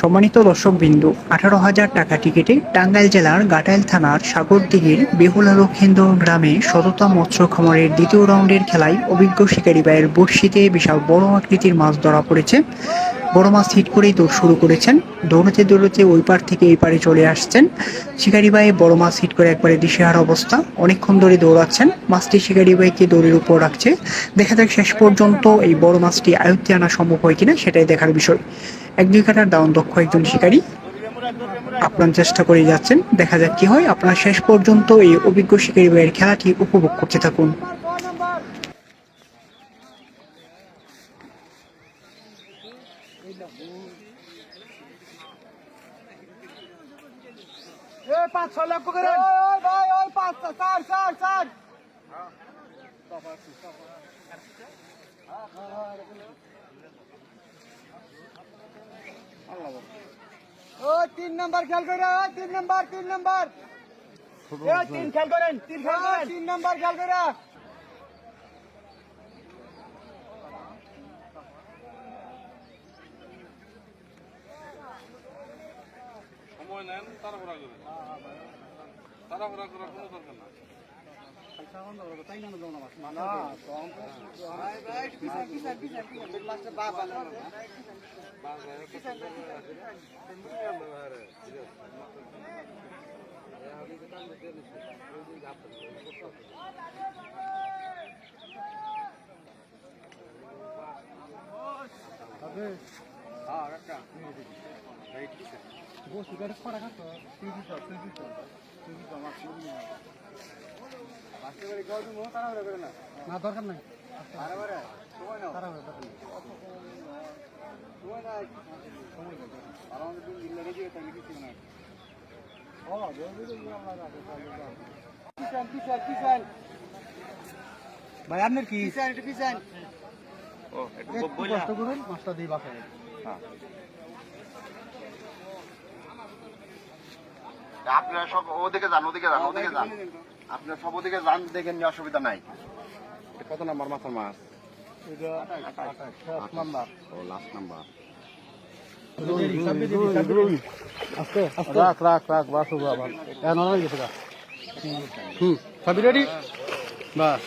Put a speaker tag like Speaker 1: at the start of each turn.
Speaker 1: সম্মানিত দর্শকবৃন্দ, 18,000 টাকা টিকিটে টাঙ্গাইল জেলার ঘাটাইল থানার সাগরদিঘির বেহুলা লক্ষেন্দ্র গ্রামে সততা মৎস্য খামারের দ্বিতীয় রাউন্ডের খেলায় অভিজ্ঞ শিকারী ভাইয়ের বড়শিতে বিশাল বড় আকৃতির মাছ ধরা পড়েছে। বড় মাছ হিট করেই দৌড় শুরু করেছেন। দৌড়তে দৌড়তে ওই পার থেকে এই পারে চলে আসছেন শিকারী ভাই। বড় মাছ হিট করে একবারে দিশেহারা অবস্থা, অনেকক্ষণ ধরে দৌড়াচ্ছেন। মাছটি শিকারী ভাইকে দৌড়ের উপর রাখছে। দেখা যাক শেষ পর্যন্ত এই বড় মাছটি আয়ত্তে আনা সম্ভব হয় কিনা, সেটাই দেখার বিষয়। 1-2 কাটার দারুণ দক্ষ একজন শিকারী আপ্রাণ চেষ্টা করে যাচ্ছেন। দেখা যাক কি হয়। আপনারা শেষ পর্যন্ত এই অভিজ্ঞ শিকারী ভাইয়ের খেলাটি উপভোগ করতে থাকুন।
Speaker 2: ও 3 নাম্বার খেয়াল করে, 3 নাম্বার 3 নাম্বার 3 খেয়াল করেন, 3 খেয়াল করেন, 3 নাম্বার খেয়াল করে।
Speaker 3: সময় নেন, তাড়াহুড়া করে তাড়াহুড়া করার কোনো দরকার না।
Speaker 2: না দরকার নাই। ভাই আপনার কি কষ্ট করুন, মাছটা দিয়ে বাসায়।
Speaker 4: আপনারা সব ওদিকে যান, ওদিকে যান, ওদিকে যান। আপনারা সব ওদিকে যান, দেখেন নিয়ে অসুবিধা নাই। কত নাম্বার মাছের মাছ? ও লাস্ট নাম্বার।
Speaker 2: রাখ রাখ রাখ, বাস আবার সবই রেডি। বাস